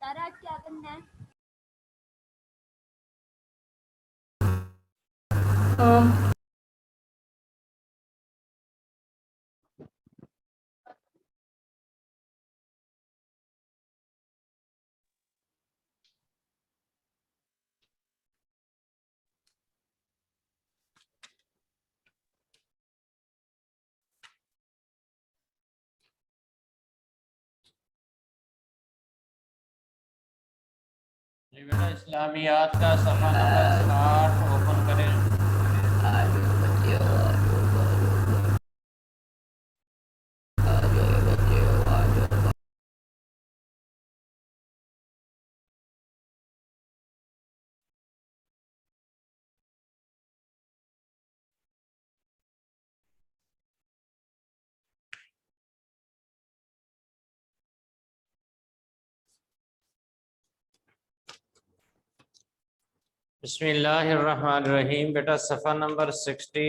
تارا کیا کرنا ہے؟ جی بیٹا اسلامیات کا صفحہ نمبر 60 اوپن کریں. بسم اللہ الرحمن الرحیم. بیٹا صفحہ نمبر 60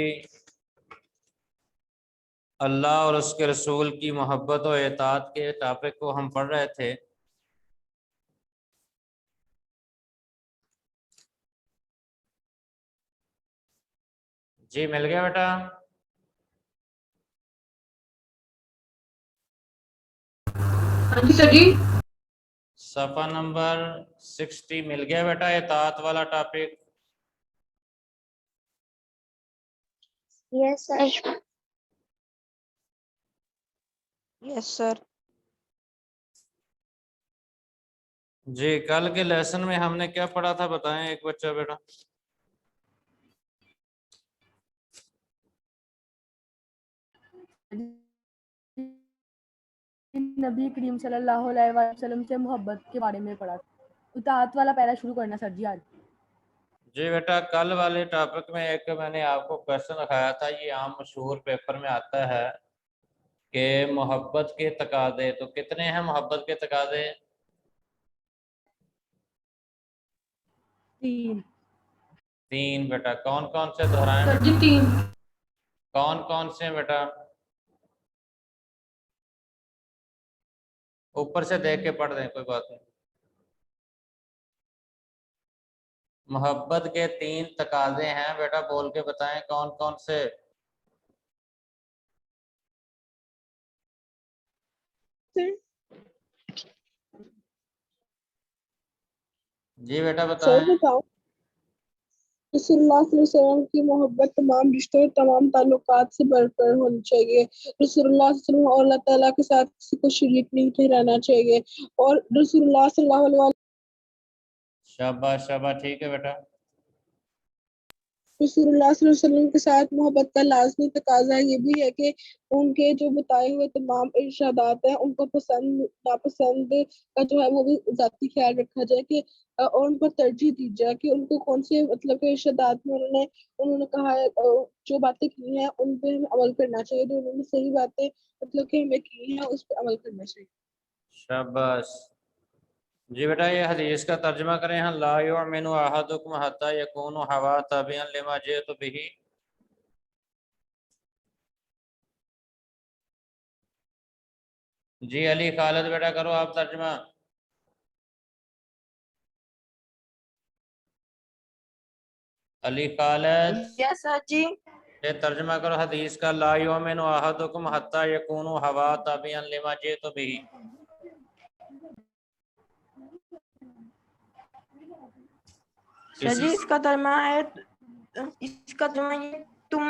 اللہ اور اس کے رسول کی محبت و اطاعت کے ٹاپک کو ہم پڑھ رہے تھے. جی مل گیا بیٹا؟ ہاں جی سر جی. صفحہ نمبر 60 مل گیا بیٹا اطاعت والا ٹاپک؟ یس سر. یس سر. جی کل کے لیسن میں ہم نے کیا پڑھا تھا بتائیں ایک بچہ بیٹا. نبی کریم صلی اللہ علیہ وسلم سے محبت کے بارے میں پڑھا. اطاعت والا پہلا شروع کرنا سر جی آج. جی بیٹا کل والے ٹاپک میں ایک میں نے آپ کو کویسچن دکھایا تھا، یہ عام مشہور پیپر میں آتا ہے کہ محبت کے تقاضے. تو کتنے ہیں محبت کے تقاضے؟ 3 بیٹا. کون کون سے دہرائیں سر بیٹا؟ جی 3. کون کون سے بیٹا؟ اوپر سے دیکھ کے پڑھ دیں کوئی بات نہیں. محبت کے 3 تقاضے ہیں بیٹا، بول کے بتائیں کون کون سے؟ جی بیٹا سر بتائیں. بتاؤ. رسول اللہ صلی اللہ علیہ وسلم کی محبت تمام رشتوں اور تمام تعلقات سے برقرار ہونی چاہیے. رسول اللہ صلی اللہ علیہ وسلم اور اللہ تعالیٰ کے ساتھ کسی کو شریک نہیں ٹھہرانا چاہیے. اور رسول اللہ صلی اللہ علیہ وسلم شاباش شاباش ٹھیک ہے بیٹا. رسول اللہ صلی اللہ علیہ وسلم کے ساتھ محبت کا لازمی تقاضا یہ بھی ہے کہ ان کے جو بتائے ہوئے تمام ارشادات ہیں ان کو پسند ناپسند کا جو ہے وہ بھی ذاتی خیال رکھا جائے کہ اور ان پر ترجیح دی جائے کہ ان کو کون سے مطلب کہ ارشادات میں انہوں نے کہا ہے جو باتیں کی ہیں ان پہ ہمیں عمل کرنا چاہیے. جو انہوں نے صحیح باتیں مطلب کہ ہمیں کی ہیں اس پہ عمل کرنا چاہیے. شاباش. جی بیٹا یہ حدیث کا ترجمہ کریں ہیں. لا یؤمن احدکم حتی یکون ہوا تابعا لما جئت به. جی علی خالد بیٹا کرو آپ ترجمہ. علی خالد یس سر جی. یہ ترجمہ کرو حدیث کا. لا یؤمن احدکم حتی یکون ہوا تابعا لما جئت به. سر جی اس کا ترجمہ ہے، اس کا ترجمہ یہ تم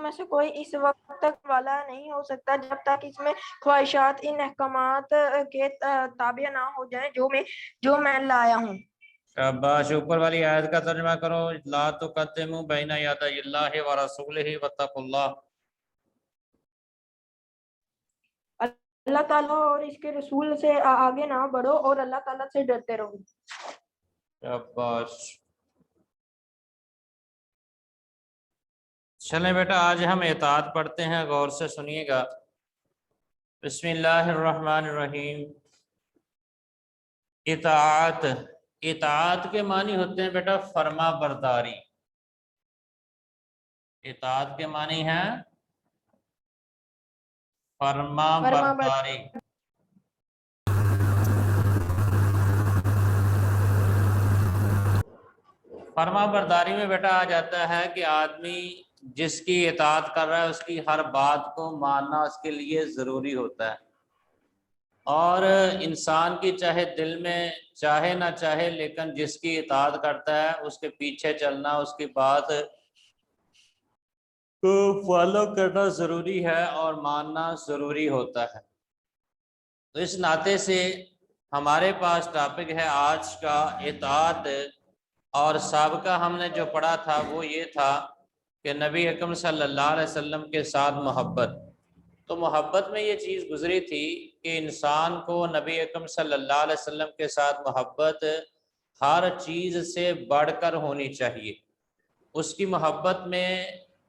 میں سے کوئی اس وقت تک والا نہیں ہو سکتا جب تک اس میں خواہشات ان احکامات کے تابع نہ ہو جائیں جو میں لایا ہوں. شاباش. اوپر والی آیت کا ترجمہ کرو. لا تقدموا بین یدی اللہ ورسولہ واتقوا اللہ. اللہ تعالیٰ اور اس کے رسول سے آگے نہ بڑھو اور اللہ تعالیٰ سے ڈرتے رہو. شاباش. چلیں بیٹا آج ہم اطاعت پڑھتے ہیں، غور سے سنیے گا۔ بسم اللہ الرحمن الرحیم۔ اطاعت، اطاعت کے معنی ہوتے ہیں بیٹا فرما برداری۔ اطاعت کے معنی ہے فرما برداری۔ فرما برداری میں بیٹا آ جاتا ہے کہ آدمی جس کی اطاعت کر رہا ہے اس کی ہر بات کو ماننا اس کے لیے ضروری ہوتا ہے، اور انسان کی چاہے دل میں چاہے نہ چاہے لیکن جس کی اطاعت کرتا ہے اس کے پیچھے چلنا، اس کی بات کو فالو کرنا ضروری ہے اور ماننا ضروری ہوتا ہے۔ تو اس ناطے سے ہمارے پاس ٹاپک ہے آج کا اطاعت، اور سابقہ ہم نے جو پڑھا تھا وہ یہ تھا کہ نبی اکرم صلی اللہ علیہ وسلم کے ساتھ محبت۔ تو محبت میں یہ چیز گزری تھی کہ انسان کو نبی اکرم صلی اللہ علیہ وسلم کے ساتھ محبت ہر چیز سے بڑھ کر ہونی چاہیے۔ اس کی محبت میں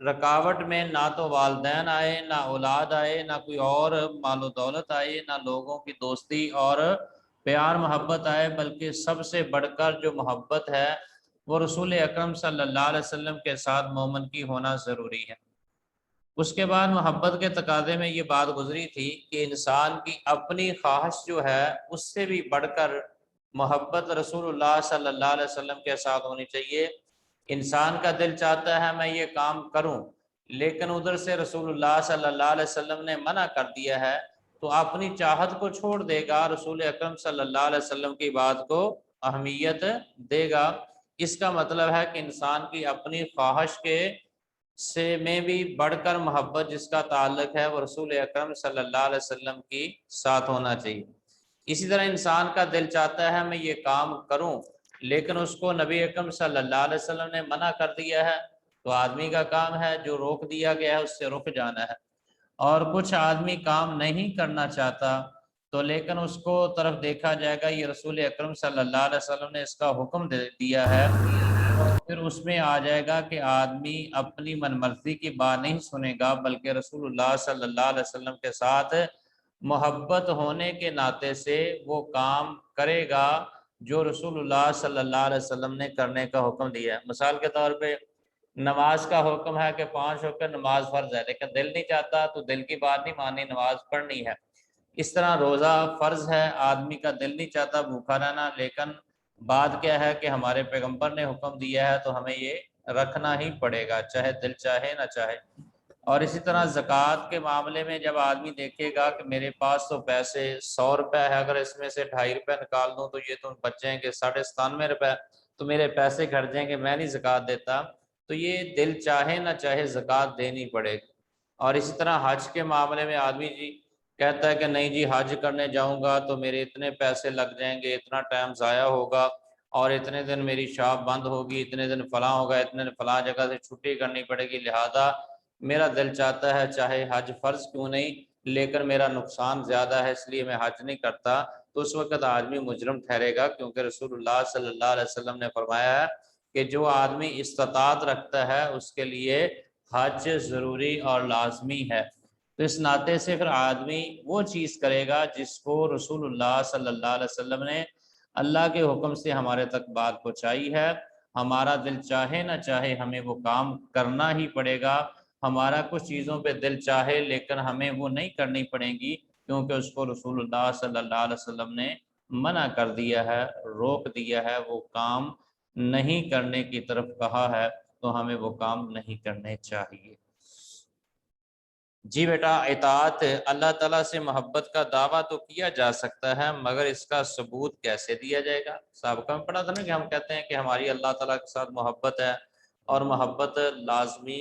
رکاوٹ میں نہ تو والدین آئے، نہ اولاد آئے، نہ کوئی اور مال و دولت آئے، نہ لوگوں کی دوستی اور پیار محبت آئے، بلکہ سب سے بڑھ کر جو محبت ہے وہ رسول اکرم صلی اللہ علیہ وسلم کے ساتھ مومن کی ہونا ضروری ہے۔ اس کے بعد محبت کے تقاضے میں یہ بات گزری تھی کہ انسان کی اپنی خواہش جو ہے اس سے بھی بڑھ کر محبت رسول اللہ صلی اللہ علیہ وسلم کے ساتھ ہونی چاہیے۔ انسان کا دل چاہتا ہے میں یہ کام کروں، لیکن ادھر سے رسول اللہ صلی اللہ علیہ وسلم نے منع کر دیا ہے، تو اپنی چاہت کو چھوڑ دے گا، رسول اکرم صلی اللہ علیہ وسلم کی بات کو اہمیت دے گا۔ اس کا مطلب ہے کہ انسان کی اپنی خواہش کے سے میں بھی بڑھ کر محبت جس کا تعلق ہے وہ رسول اکرم صلی اللہ علیہ وسلم کی ساتھ ہونا چاہیے۔ اسی طرح انسان کا دل چاہتا ہے میں یہ کام کروں، لیکن اس کو نبی اکرم صلی اللہ علیہ وسلم نے منع کر دیا ہے، تو آدمی کا کام ہے جو روک دیا گیا ہے اس سے رک جانا ہے۔ اور کچھ آدمی کام نہیں کرنا چاہتا تو لیکن اس کو طرف دیکھا جائے گا یہ رسول اکرم صلی اللہ علیہ وسلم نے اس کا حکم دے دیا ہے، اور پھر اس میں آ جائے گا کہ آدمی اپنی من مرضی کی بات نہیں سنے گا، بلکہ رسول اللہ صلی اللہ علیہ وسلم کے ساتھ محبت ہونے کے ناطے سے وہ کام کرے گا جو رسول اللہ صلی اللہ علیہ وسلم نے کرنے کا حکم دیا ہے۔ مثال کے طور پہ نماز کا حکم ہے کہ 5 وقت نماز فرض ہے، لیکن دل نہیں چاہتا تو دل کی بات نہیں ماننی، نماز پڑھنی ہے۔ اس طرح روزہ فرض ہے، آدمی کا دل نہیں چاہتا بھوکا رہنا، لیکن بات کیا ہے کہ ہمارے پیغمبر نے حکم دیا ہے تو ہمیں یہ رکھنا ہی پڑے گا، چاہے دل چاہے نہ چاہے۔ اور اسی طرح زکوٰۃ کے معاملے میں جب آدمی دیکھے گا کہ میرے پاس تو پیسے 100 روپے ہے، اگر اس میں سے 2.5 روپے نکال دوں تو یہ تو بچ جائیں گے 97 روپے، تو میرے پیسے گھٹ جائیں گے، میں نہیں زکوٰۃ دیتا، تو یہ دل چاہے نہ چاہے زکوٰۃ دینی پڑے گی۔ اور اسی طرح حج کے معاملے میں آدمی جی کہتا ہے کہ نہیں جی حج کرنے جاؤں گا تو میرے اتنے پیسے لگ جائیں گے، اتنا ٹائم ضائع ہوگا، اور اتنے دن میری شاپ بند ہوگی، اتنے دن فلاں ہوگا، اتنے دن فلاں جگہ سے چھٹی کرنی پڑے گی، لہذا میرا دل چاہتا ہے چاہے حج فرض کیوں نہیں لیکن میرا نقصان زیادہ ہے اس لیے میں حج نہیں کرتا، تو اس وقت آدمی مجرم ٹھہرے گا، کیونکہ رسول اللہ صلی اللہ علیہ وسلم نے فرمایا ہے کہ جو آدمی استطاعت رکھتا ہے اس کے لیے حج ضروری اور لازمی ہے۔ تو اس ناطے سے پھر آدمی وہ چیز کرے گا جس کو رسول اللہ صلی اللہ علیہ وسلم نے اللہ کے حکم سے ہمارے تک بات پہنچائی ہے۔ ہمارا دل چاہے نہ چاہے ہمیں وہ کام کرنا ہی پڑے گا، ہمارا کچھ چیزوں پہ دل چاہے لیکن ہمیں وہ نہیں کرنی پڑیں گی، کیونکہ اس کو رسول اللہ صلی اللہ علیہ وسلم نے منع کر دیا ہے، روک دیا ہے، وہ کام نہیں کرنے کی طرف کہا ہے، تو ہمیں وہ کام نہیں کرنے چاہیے۔ جی بیٹا اطاعت، اللہ تعالیٰ سے محبت کا دعویٰ تو کیا جا سکتا ہے مگر اس کا ثبوت کیسے دیا جائے گا؟ سابقہ میں پڑھا تھا نا کہ ہم کہتے ہیں کہ ہماری اللہ تعالیٰ کے ساتھ محبت ہے اور محبت لازمی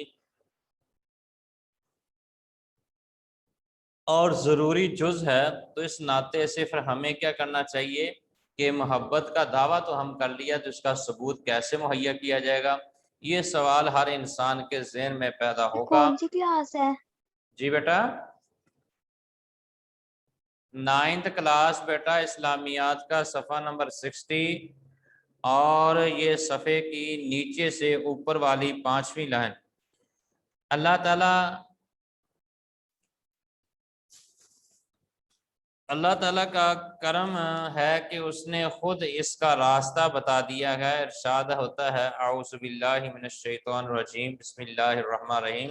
اور ضروری جز ہے، تو اس ناطے سے پھر ہمیں کیا کرنا چاہیے کہ محبت کا دعویٰ تو ہم کر لیا تو اس کا ثبوت کیسے مہیا کیا جائے گا؟ یہ سوال ہر انسان کے ذہن میں پیدا ہوگا۔ کون سی کلاس ہے؟ جی بیٹا 9th کلاس بیٹا، اسلامیات کا صفحہ نمبر 60، اور یہ صفحے کی نیچے سے اوپر والی 5ویں لائن۔ اللہ تعالیٰ کا کرم ہے کہ اس نے خود اس کا راستہ بتا دیا ہے۔ ارشاد ہوتا ہے اعوذ باللہ من الشیطان الرجیم بسم اللہ الرحمن الرحیم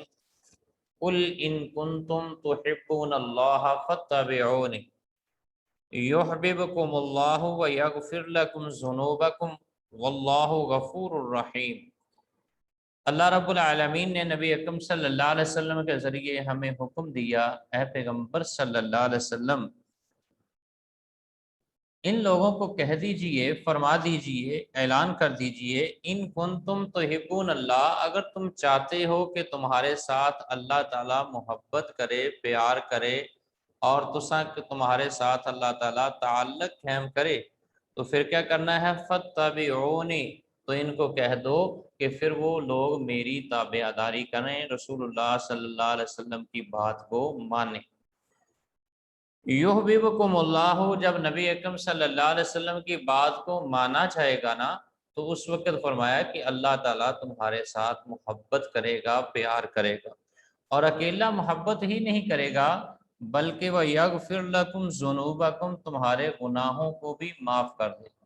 قل ان کنتم تحبون اللہ فاتبعونی یحببکم اللہ ویغفر لکم ذنوبکم واللہ غفور الرحیم۔ اللہ رب العالمین نے نبی اکرم صلی اللہ علیہ وسلم کے ذریعے ہمیں حکم دیا، اے پیغمبر صلی اللہ علیہ وسلم ان لوگوں کو کہہ دیجئے، فرما دیجئے، اعلان کر دیجئے ان کنتم تحبون اللہ، اگر تم چاہتے ہو کہ تمہارے ساتھ اللہ تعالیٰ محبت کرے، پیار کرے اور تمہارے ساتھ اللہ تعالیٰ تعلق قائم کرے تو پھر کیا کرنا ہے؟ فاتبعونی، تو ان کو کہہ دو کہ پھر وہ لوگ میری تابعداری کریں، رسول اللہ صلی اللہ علیہ وسلم کی بات کو مانیں۔ یحببکم اللہ، جب نبی اکرم صلی اللہ علیہ وسلم کی بات کو مانا جائے گا نا تو اس وقت فرمایا کہ اللہ تعالیٰ تمہارے ساتھ محبت کرے گا، پیار کرے گا، اور اکیلا محبت ہی نہیں کرے گا بلکہ وَيَغْفِرْ لَكُمْ ذُنُوبَكُمْ، تمہارے گناہوں کو بھی معاف کر دے گا۔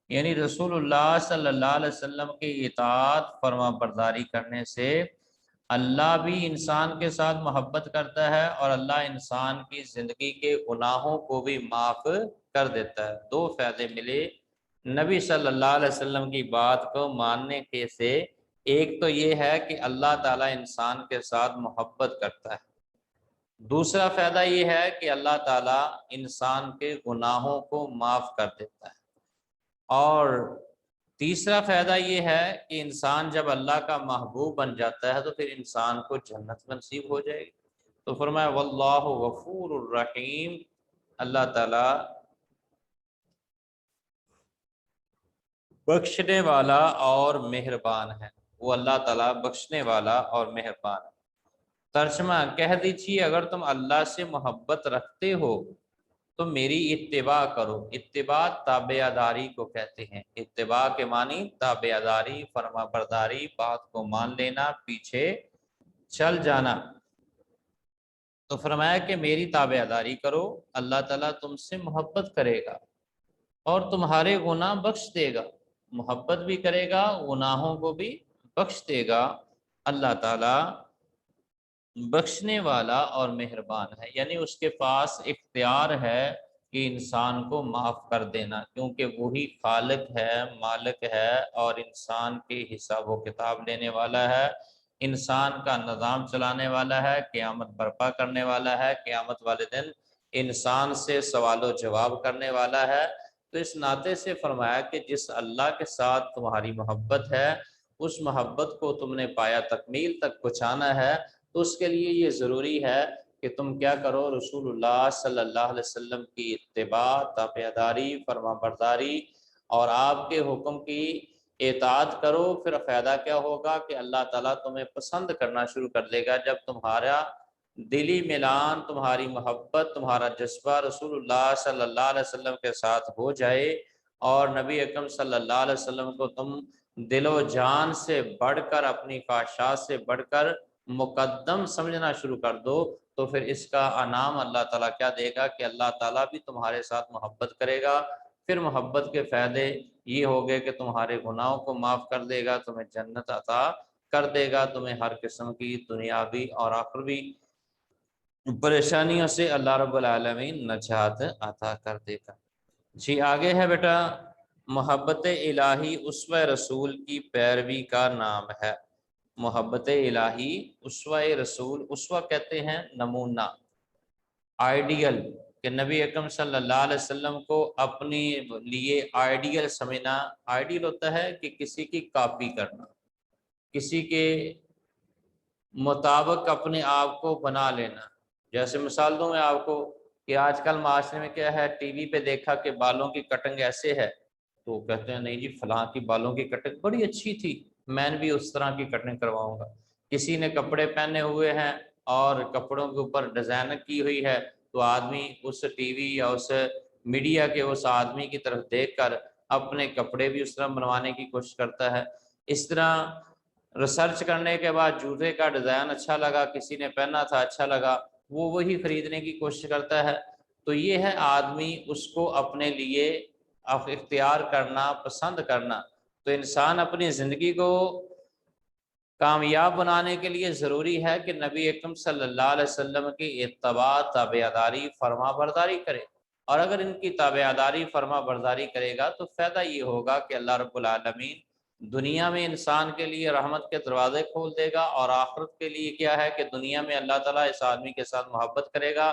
یعنی رسول اللہ صلی اللہ علیہ وسلم کی اطاعت فرما برداری کرنے سے اللہ بھی انسان کے ساتھ محبت کرتا ہے اور اللہ انسان کی زندگی کے گناہوں کو بھی معاف کر دیتا ہے۔ دو فائدے ملے نبی صلی اللہ علیہ وسلم کی بات کو ماننے کے سے، ایک تو یہ ہے کہ اللہ تعالیٰ انسان کے ساتھ محبت کرتا ہے، دوسرا فائدہ یہ ہے کہ اللہ تعالیٰ انسان کے گناہوں کو معاف کر دیتا ہے، اور تیسرا فائدہ یہ ہے کہ انسان جب اللہ کا محبوب بن جاتا ہے تو پھر انسان کو جنت نصیب ہو جائے گی۔ تو فرمایا واللہ غفور الرحیم، اللہ تعالیٰ بخشنے والا اور مہربان ہے، وہ اللہ تعالیٰ بخشنے والا اور مہربان ہے۔ ترجمہ کہہ دیجیے اگر تم اللہ سے محبت رکھتے ہو تو میری اتباع کرو۔ اتباع تابعداری کو کہتے ہیں، اتباع کے معنی تابعداری، فرما برداری، بات کو مان لینا، پیچھے چل جانا۔ تو فرمایا کہ میری تابعداری کرو، اللہ تعالیٰ تم سے محبت کرے گا اور تمہارے گناہ بخش دے گا، محبت بھی کرے گا، گناہوں کو بھی بخش دے گا۔ اللہ تعالیٰ بخشنے والا اور مہربان ہے، یعنی اس کے پاس اختیار ہے کہ انسان کو معاف کر دینا، کیونکہ وہی خالق ہے، مالک ہے اور انسان کے حساب و کتاب لینے والا ہے، انسان کا نظام چلانے والا ہے، قیامت برپا کرنے والا ہے، قیامت والے دن انسان سے سوال و جواب کرنے والا ہے۔ تو اس ناطے سے فرمایا کہ جس اللہ کے ساتھ تمہاری محبت ہے اس محبت کو تم نے پایا تکمیل تک پہنچانا ہے، تو اس کے لیے یہ ضروری ہے کہ تم کیا کرو؟ رسول اللہ صلی اللہ علیہ وسلم کی اتباع، تابعداری، فرما برداری اور آپ کے حکم کی اطاعت کرو۔ پھر فائدہ کیا ہوگا کہ اللہ تعالیٰ تمہیں پسند کرنا شروع کر دے گا جب تمہارا دلی ملان، تمہاری محبت، تمہارا جذبہ رسول اللہ صلی اللہ علیہ وسلم کے ساتھ ہو جائے اور نبی اکرم صلی اللہ علیہ وسلم کو تم دل و جان سے بڑھ کر، اپنی خواہشات سے بڑھ کر مقدم سمجھنا شروع کر دو، تو پھر اس کا انعام اللہ تعالیٰ کیا دے گا کہ اللہ تعالیٰ بھی تمہارے ساتھ محبت کرے گا۔ پھر محبت کے فائدے یہ ہوگے کہ تمہارے گناہوں کو معاف کر دے گا، تمہیں جنت عطا کر دے گا، تمہیں ہر قسم کی دنیاوی اور آخروی پریشانیوں سے اللہ رب العالمین نجات عطا کر دے گا۔ جی آگے ہے بیٹا، محبت الہی اسوہ رسول کی پیروی کا نام ہے۔ محبت الہی اسوہ رسول، اسوہ کہتے ہیں نمونہ، آئیڈیل، کہ نبی اکرم صلی اللہ علیہ وسلم کو اپنے لیے آئیڈیل سمجھنا۔ آئیڈیل ہوتا ہے کہ کسی کی کاپی کرنا، کسی کے مطابق اپنے آپ کو بنا لینا۔ جیسے مثال دوں میں آپ کو کہ آج کل معاشرے میں کیا ہے، ٹی وی پہ دیکھا کہ بالوں کی کٹنگ ایسے ہے تو کہتے ہیں نہیں جی فلاں کی بالوں کی کٹنگ بڑی اچھی تھی، میں بھی اس طرح کی کٹنگ کرواؤں گا۔ کسی نے کپڑے پہنے ہوئے ہیں اور کپڑوں کے اوپر ڈیزائن کی ہوئی ہے تو آدمی اس ٹی وی یا اس میڈیا کے اس آدمی کی طرف دیکھ کر اپنے کپڑے بھی اس طرح بنوانے کی کوشش کرتا ہے۔ اس طرح ریسرچ کرنے کے بعد جوتے کا ڈیزائن اچھا لگا، کسی نے پہنا تھا اچھا لگا، وہ وہی خریدنے کی کوشش کرتا ہے. تو یہ ہے آدمی اس کو اپنے لیے اختیار کرنا، پسند کرنا. تو انسان اپنی زندگی کو کامیاب بنانے کے لیے ضروری ہے کہ نبی اکرم صلی اللہ علیہ وسلم کی اتباع، تابعداری، فرما برداری کرے. اور اگر ان کی تابعداری، فرما برداری کرے گا تو فائدہ یہ ہوگا کہ اللہ رب العالمین دنیا میں انسان کے لیے رحمت کے دروازے کھول دے گا، اور آخرت کے لیے کیا ہے کہ دنیا میں اللہ تعالیٰ اس آدمی کے ساتھ محبت کرے گا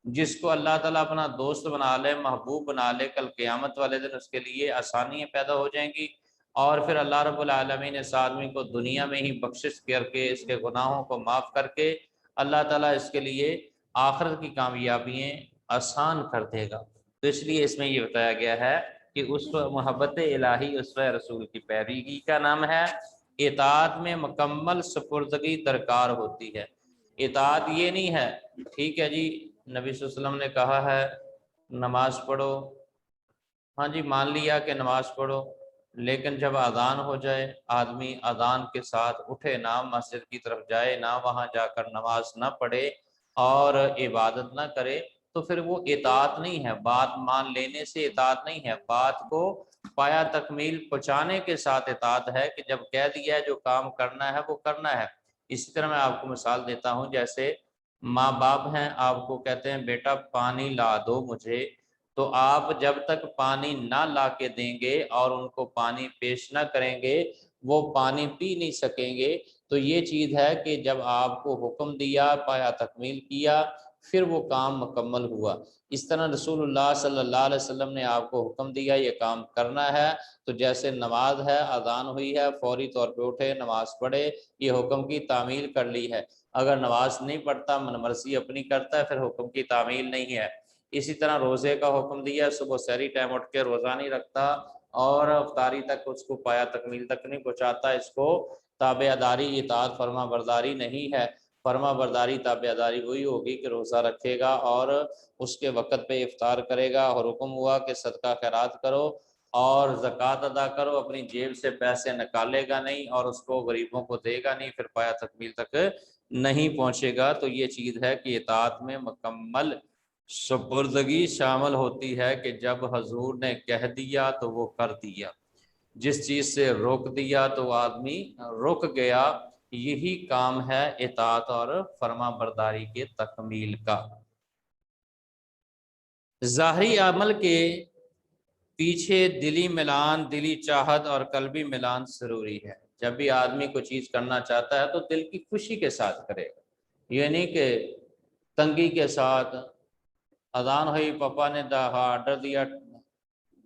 جس کو اللہ تعالیٰ اپنا دوست بنا لے، محبوب بنا لے. کل قیامت والے دن اس کے لیے آسانیاں پیدا ہو جائیں گی، اور پھر اللہ رب العالمین اس آدمی کو دنیا میں ہی بخشش کر کے اس کے گناہوں کو معاف کر کے اللہ تعالیٰ اس کے لیے آخرت کی کامیابیاں آسان کر دے گا. تو اس لیے اس میں یہ بتایا گیا ہے کہ اسوہ محبت الہی، اسوہ رسول کی پیروی کا نام ہے. اطاعت میں مکمل سپردگی درکار ہوتی ہے. اطاعت یہ نہیں ہے ٹھیک ہے جی نبی صلی اللہ علیہ وسلم نے کہا ہے نماز پڑھو، ہاں جی مان لیا کہ نماز پڑھو، لیکن جب اذان ہو جائے آدمی اذان کے ساتھ اٹھے نہ، مسجد کی طرف جائے نہ، وہاں جا کر نماز نہ پڑھے اور عبادت نہ کرے، تو پھر وہ اطاعت نہیں ہے. بات مان لینے سے اطاعت نہیں ہے، بات کو پایا تکمیل پہنچانے کے ساتھ اطاعت ہے کہ جب کہہ دیا ہے جو کام کرنا ہے وہ کرنا ہے. اسی طرح میں آپ کو مثال دیتا ہوں، جیسے ماں باپ ہیں، آپ کو کہتے ہیں بیٹا پانی لا دو مجھے، تو آپ جب تک پانی نہ لا کے دیں گے اور ان کو پانی پیش نہ کریں گے وہ پانی پی نہیں سکیں گے. تو یہ چیز ہے کہ جب آپ کو حکم دیا، پایا تکمیل کیا، پھر وہ کام مکمل ہوا. اس طرح رسول اللہ صلی اللہ علیہ وسلم نے آپ کو حکم دیا یہ کام کرنا ہے، تو جیسے نماز ہے، اذان ہوئی ہے، فوری طور پہ اٹھے نماز پڑھے، یہ حکم کی تعمیل کر لی ہے. اگر نماز نہیں پڑھتا، من مرضی اپنی کرتا ہے، پھر حکم کی تعمیل نہیں ہے. اسی طرح روزے کا حکم دیا، صبح سحری ٹائم اٹھ کے روزہ نہیں رکھتا اور افطاری تک اس کو پایا تکمیل تک نہیں پہنچاتا، اس کو تابعداری، اطاعت، فرما برداری نہیں ہے. فرما برداری، تابعداری وہی ہوگی کہ روزہ رکھے گا اور اس کے وقت پہ افطار کرے گا، اور حکم ہوا کہ صدقہ خیرات کرو اور زکوٰۃ ادا کرو، اپنی جیب سے پیسے نکالے گا نہیں اور اس کو غریبوں کو دے گا نہیں، پھر پایا تکمیل تک نہیں پہنچے گا. تو یہ چیز ہے کہ اطاعت میں مکمل سپردگی شامل ہوتی ہے کہ جب حضور نے کہہ دیا تو وہ کر دیا، جس چیز سے روک دیا تو آدمی رک گیا. یہی کام ہے اطاعت اور فرما برداری کے تکمیل کا. ظاہری عمل کے پیچھے دلی ملان، دلی چاہت اور قلبی ملان ضروری ہے. جب بھی آدمی کوئی چیز کرنا چاہتا ہے تو دل کی خوشی کے ساتھ کرے گا، یہ نہیں کہ تنگی کے ساتھ. اذان ہوئی، پاپا نے آرڈر دیا،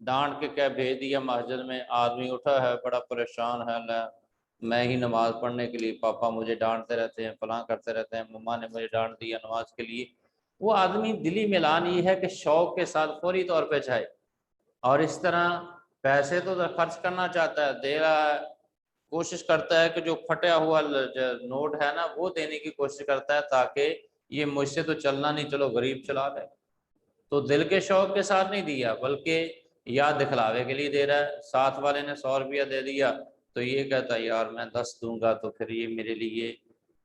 ڈانٹ کے کیا بھیج دیا مسجد میں، آدمی اٹھا ہے بڑا پریشان ہے، میں ہی نماز پڑھنے کے لیے، پاپا مجھے ڈانٹتے رہتے ہیں، فلاں کرتے رہتے ہیں، مما نے مجھے ڈانٹ دیا نماز کے لیے. وہ آدمی دلی ملان یہ ہے کہ شوق کے ساتھ فوری طور پہ جائے. اور اس طرح پیسے تو خرچ کرنا چاہتا ہے، دے رہا ہے، کوشش کرتا ہے کہ جو پھٹا ہوا نوٹ ہے نا وہ دینے کی کوشش کرتا ہے تاکہ یہ مجھ سے تو چلنا نہیں، چلو غریب چلا لے. تو دل کے شوق کے ساتھ نہیں دیا بلکہ یا دکھلاوے کے لیے دے رہا ہے. ساتھ والے نے 100 روپیہ دے دیا تو یہ کہتا ہے یار میں 10 دوں گا تو پھر یہ میرے لیے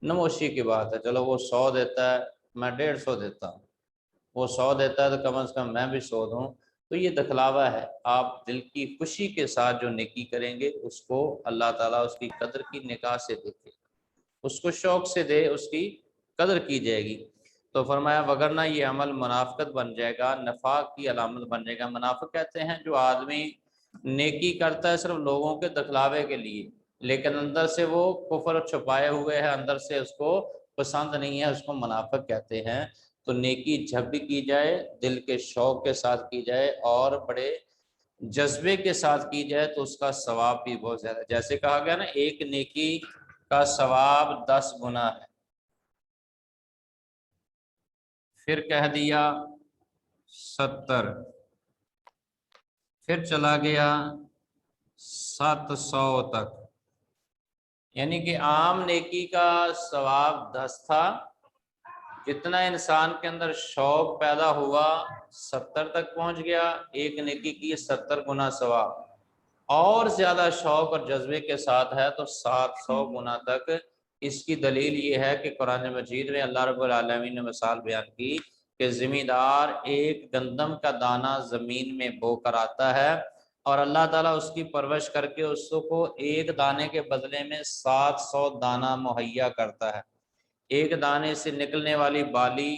نموشی کی بات ہے، چلو وہ 100 دیتا ہے میں 150 دیتا ہوں، وہ 100 دیتا ہے تو کم از کم میں بھی 100 دوں. تو یہ دکھلاوا ہے. آپ دل کی خوشی کے ساتھ جو نیکی کریں گے اس کو اللہ تعالیٰ اس کی قدر کی نگاہ سے دیکھے، اس کو شوق سے دے، اس کی قدر کی جائے گی. تو فرمایا وگرنہ یہ عمل منافقت بن جائے گا، نفاق کی علامت بن جائے گا. منافق کہتے ہیں جو آدمی نیکی کرتا ہے صرف لوگوں کے دکھلاوے کے لیے، لیکن اندر سے وہ کفر چھپائے ہوئے ہے، اندر سے اس کو پسند نہیں ہے، اس کو منافق کہتے ہیں. تو نیکی جب بھی کی جائے دل کے شوق کے ساتھ کی جائے اور بڑے جذبے کے ساتھ کی جائے تو اس کا ثواب بھی بہت زیادہ ہے. جیسے کہا گیا نا ایک نیکی کا ثواب 10 گنا ہے. پھر کہہ دیا 70، پھر چلا گیا 700 تک، یعنی کہ عام نیکی کا ثواب 10 تھا، جتنا انسان کے اندر شوق پیدا ہوا 70 تک پہنچ گیا. ایک نیکی کی 70 گنا ثواب. اور زیادہ شوق اور جذبے کے ساتھ ہے تو 700 گنا تک۔ اس کی دلیل یہ ہے کہ قرآن مجید میں اللہ رب العالمین نے مثال بیان کی کہ زمیندار ایک گندم کا دانہ زمین میں بو کر آتا ہے اور اللہ تعالیٰ اس کی پرورش کر کے اس کو ایک دانے کے بدلے میں 700 دانہ مہیا کرتا ہے۔ ایک دانے سے نکلنے والی بالی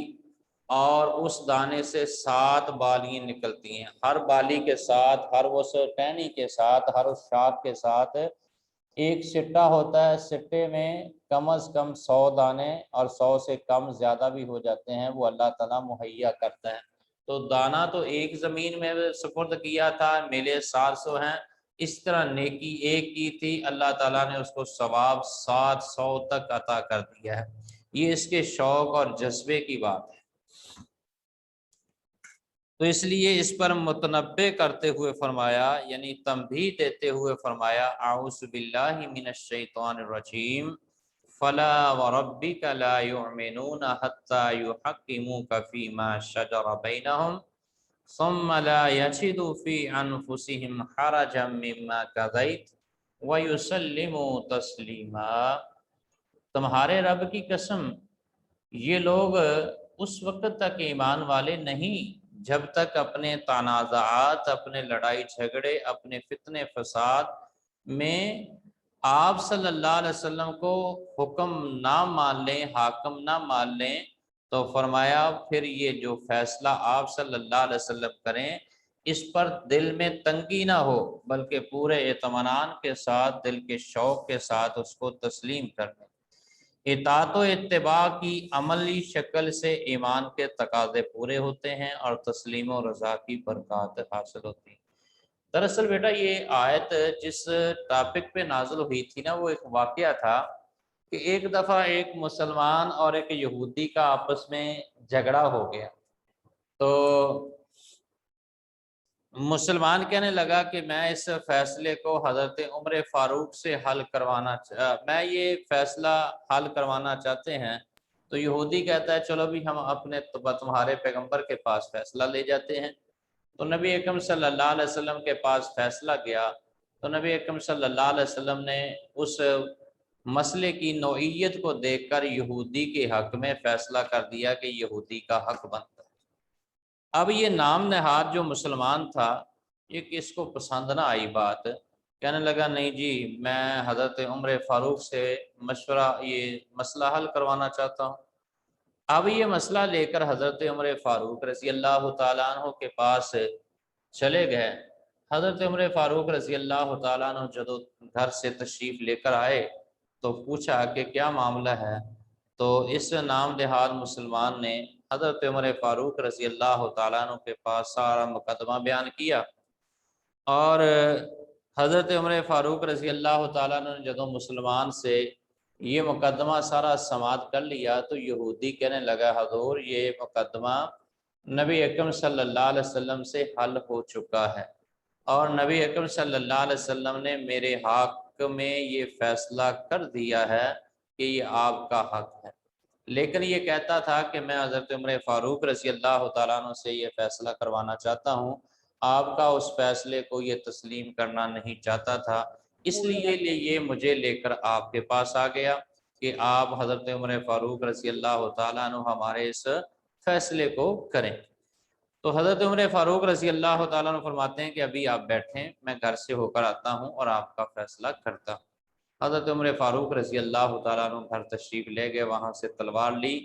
اور اس دانے سے 7 بالیاں نکلتی ہیں، ہر بالی کے ساتھ، ہر اس ٹہنی کے ساتھ، ہر اس شاخ کے ساتھ ایک سٹہ ہوتا ہے۔ سٹے میں کم از کم 100 دانے اور 100 سے کم زیادہ بھی ہو جاتے ہیں، وہ اللہ تعالیٰ مہیا کرتا ہے۔ تو دانہ تو ایک زمین میں سپرد کیا تھا، ملے 400 ہیں۔ اس طرح نیکی ایک کی تھی، اللہ تعالیٰ نے اس کو ثواب 700 تک عطا کر دیا ہے۔ یہ اس کے شوق اور جذبے کی بات ہے۔ تو اس لیے اس پر متنبہ کرتے ہوئے فرمایا، یعنی تنبیہ دیتے ہوئے فرمایا، اعوذ باللہ من الشیطان الرجیم فلا وربک لا یؤمنون حتی یحکموک فیما شجر بینہم ثم لا یجدوا فی انفسہم حرجا مما قضیت ویسلموا تسلیما۔ تمہارے رب کی قسم، یہ لوگ اس وقت تک ایمان والے نہیں جب تک اپنے تنازعات، اپنے لڑائی جھگڑے، اپنے فتنے فساد میں آپ صلی اللہ علیہ وسلم کو حکم نہ مان لیں، حاکم نہ مان لیں۔ تو فرمایا پھر یہ جو فیصلہ آپ صلی اللہ علیہ وسلم کریں اس پر دل میں تنگی نہ ہو، بلکہ پورے اطمینان کے ساتھ، دل کے شوق کے ساتھ اس کو تسلیم کر لیں۔ اطاعت و اتباع کی عملی شکل سے ایمان کے تقاضے پورے ہوتے ہیں اور تسلیم و رضا کی برکات حاصل ہوتی ہیں۔ دراصل بیٹا یہ آیت جس ٹاپک پہ نازل ہوئی تھی نا، وہ ایک واقعہ تھا کہ ایک دفعہ ایک مسلمان اور ایک یہودی کا آپس میں جھگڑا ہو گیا۔ تو مسلمان کہنے لگا کہ میں اس فیصلے کو حضرت عمر فاروق سے میں یہ فیصلہ حل کروانا چاہتے ہیں۔ تو یہودی کہتا ہے چلو بھی ہم اپنے تمہارے پیغمبر کے پاس فیصلہ لے جاتے ہیں۔ تو نبی اکرم صلی اللہ علیہ وسلم کے پاس فیصلہ گیا تو نبی اکرم صلی اللہ علیہ وسلم نے اس مسئلے کی نوعیت کو دیکھ کر یہودی کے حق میں فیصلہ کر دیا کہ یہودی کا حق بنتا ہے۔ اب یہ نام نہاد جو مسلمان تھا، یہ کس کو پسند نہ آئی بات، کہنے لگا نہیں جی میں حضرت عمر فاروق سے مشورہ، یہ مسئلہ حل کروانا چاہتا ہوں۔ اب یہ مسئلہ لے کر حضرت عمر فاروق رضی اللہ تعالیٰ عنہ کے پاس چلے گئے۔ حضرت عمر فاروق رضی اللہ تعالیٰ عنہ جب گھر سے تشریف لے کر آئے تو پوچھا کہ کیا معاملہ ہے۔ تو اس نام نہاد مسلمان نے حضرت عمر فاروق رضی اللہ تعالیٰ عنہ کے پاس سارا مقدمہ بیان کیا، اور حضرت عمر فاروق رضی اللہ تعالیٰ عنہ نے جب مسلمان سے یہ مقدمہ سارا سماعت کر لیا تو یہودی کہنے لگا حضور یہ مقدمہ نبی اکرم صلی اللہ علیہ وسلم سے حل ہو چکا ہے، اور نبی اکرم صلی اللہ علیہ وسلم نے میرے حق میں یہ فیصلہ کر دیا ہے کہ یہ آپ کا حق ہے، لیکن یہ کہتا تھا کہ میں حضرت عمر فاروق رضی اللہ تعالیٰ عنہ سے یہ فیصلہ کروانا چاہتا ہوں، آپ کا اس فیصلے کو یہ تسلیم کرنا نہیں چاہتا تھا، اس لیے یہ مجھے لے کر آپ کے پاس آ گیا کہ آپ حضرت عمر فاروق رضی اللہ تعالیٰ عنہ ہمارے اس فیصلے کو کریں۔ تو حضرت عمر فاروق رضی اللہ تعالیٰ عنہ فرماتے ہیں کہ ابھی آپ بیٹھیں، میں گھر سے ہو کر آتا ہوں اور آپ کا فیصلہ کرتا ہوں۔ حضرت عمر فاروق رضی اللہ تعالیٰ عنہ گھر تشریف لے گئے، وہاں سے تلوار لی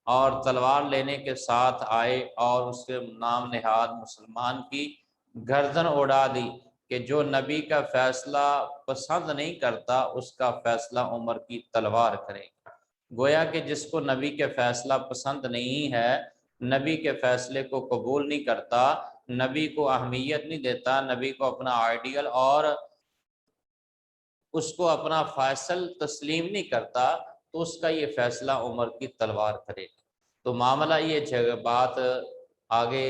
اور تلوار لینے کے ساتھ آئے اور اس کے نام نہاد مسلمان کی گردن اڑا دی کہ جو نبی کا فیصلہ پسند نہیں کرتا اس کا فیصلہ عمر کی تلوار کرے گا۔ گویا کہ جس کو نبی کے فیصلہ پسند نہیں ہے، نبی کے فیصلے کو قبول نہیں کرتا، نبی کو اہمیت نہیں دیتا، نبی کو اپنا آئیڈیل اور اس کو اپنا فیصل تسلیم نہیں کرتا، تو اس کا یہ فیصلہ عمر کی تلوار کرے گا۔ تو معاملہ یہ بات آگے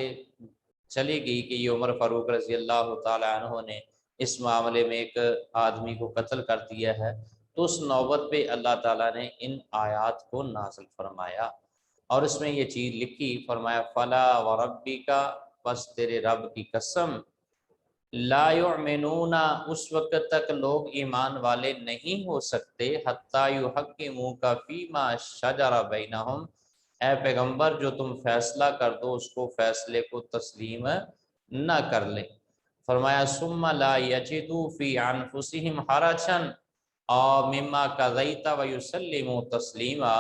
چلی گئی کہ یہ عمر فاروق رضی اللہ تعالیٰ عنہ نے اس معاملے میں ایک آدمی کو قتل کر دیا ہے۔ تو اس نوبت پہ اللہ تعالیٰ نے ان آیات کو نازل فرمایا اور اس میں یہ چیز لکھی، فرمایا فلا وربک، بس تیرے رب کی قسم، لا یؤمنون اس وقت تک لوگ ایمان والے نہیں ہو سکتے حتی یحکموک فیما شجر بینہم، اے پیغمبر جو تم فیصلہ کر دو اس کو فیصلے کو تسلیم نہ کر لیں۔ فرمایا ثم لا یجدوا فی انفسہم حرجا اور مما قضیت ویسلموا تسلیما،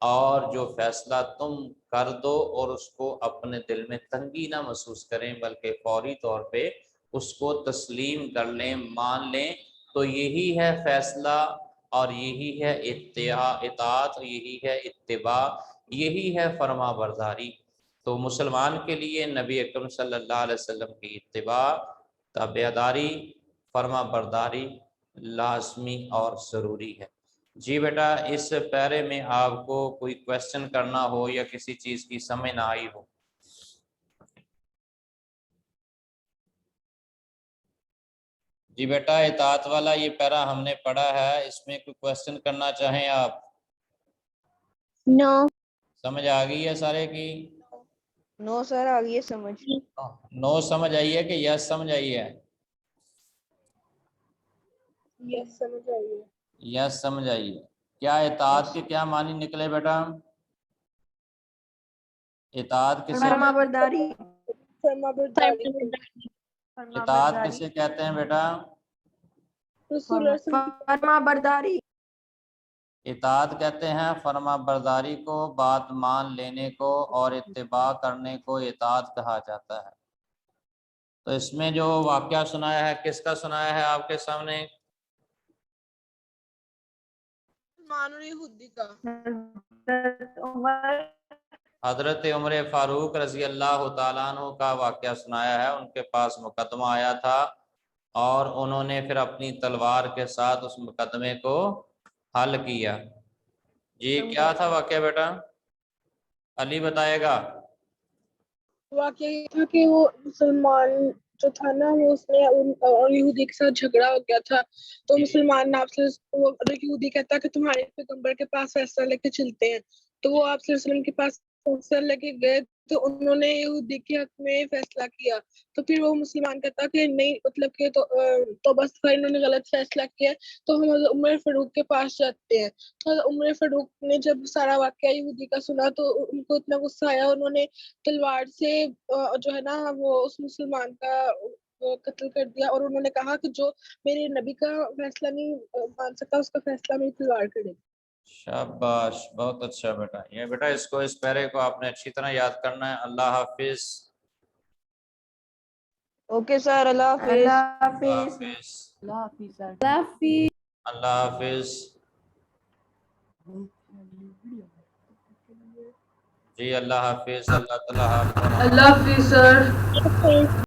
اور جو فیصلہ تم کر دو اور اس کو اپنے دل میں تنگی نہ محسوس کریں بلکہ فوری طور پہ اس کو تسلیم کر لیں، مان لیں، تو یہی ہے فیصلہ اور یہی ہے اطاعت، یہی ہے اتباع، یہی ہے فرما برداری۔ تو مسلمان کے لیے نبی اکرم صلی اللہ علیہ وسلم کی اتباع، تابعداری، فرما برداری لازمی اور ضروری ہے۔ جی بیٹا اس پیرے میں آپ کو کوئی کویسچن کرنا ہو یا کسی چیز کی سمجھ نہ آئی ہو؟ جی بیٹا اطاعت والا یہ پیرا ہم نے پڑھا ہے، اس میں کوئی کویسچن کرنا چاہیں آپ؟ نو سمجھ آ گئی ہے سارے کی؟ نو سر آگے سمجھ نو سمجھ آئی ہے کہ یس سمجھ آئی ہے؟ یس سمجھ آئیے۔ یس سمجھ آئی ہے۔ کیا اطاعت کے کیا معنی نکلے بیٹا؟ اطاعت کسے فرما برداری فرما برداری اطاعت کسے کہتے ہیں بیٹا؟ رسول اللہ صلی اللہ علیہ وسلم فرما برداری اطاعت کہتے ہیں فرما برداری کو، بات مان لینے کو اور اتباع کرنے کو اطاعت کہا جاتا ہے۔ تو اس میں جو واقعہ سنایا ہے کس کا سنایا ہے آپ کے سامنے؟ مسلمان اور یہودی کا۔ حضرت عمر فاروق رضی اللہ تعالیٰ عنہ کا واقعہ سنایا ہے۔ ان کے پاس مقدمہ آیا تھا اور انہوں نے پھر اپنی تلوار کے ساتھ اس مقدمے کو حل کیا۔ جی کیا تھا واقعہ بیٹا؟ علی بتائے گا۔ واقعہ یہ تھا کہ وہ مسلمان جو تھا نا وہ اس نے اور یہودی کے ساتھ جھگڑا ہو گیا تھا، تو مسلمان نے آپ سے وہ یہودی کہتا کہ تمہارے پیغمبر کے پاس فیصلہ لے کے چلتے ہیں، تو وہ آپ صلی اللہ علیہ وسلم کے پاس فیصلہ لے کے گئے تو انہوں نے یہودی کے حق میں فیصلہ کیا، تو پھر وہ مسلمان کہتا کہ نہیں مطلب کہ تو بس انہوں نے غلط فیصلہ کیا تو ہم عمر فاروق کے پاس جاتے ہیں۔ تو عمر فاروق نے جب سارا واقعہ یہودی کا سنا تو ان کو اتنا غصہ آیا، انہوں نے تلوار سے جو ہے نا وہ اس مسلمان کا قتل کر دیا، اور انہوں نے کہا کہ جو میرے نبی کا فیصلہ نہیں مان سکتا اس کا فیصلہ میری تلوار کرے۔ شاباش، بہت اچھا بیٹا۔ یہ بیٹا اس پیرے کو آپ نے اچھی طرح یاد کرنا ہے۔ اللہ حافظ۔ اوکے سر، اللہ حافظ۔ اللہ حافظ۔ اللہ حافظ سر۔ اللہ حافظ۔ جی اللہ حافظ۔ اللہ تعالیٰ آپ کو اللہ حافظ سر۔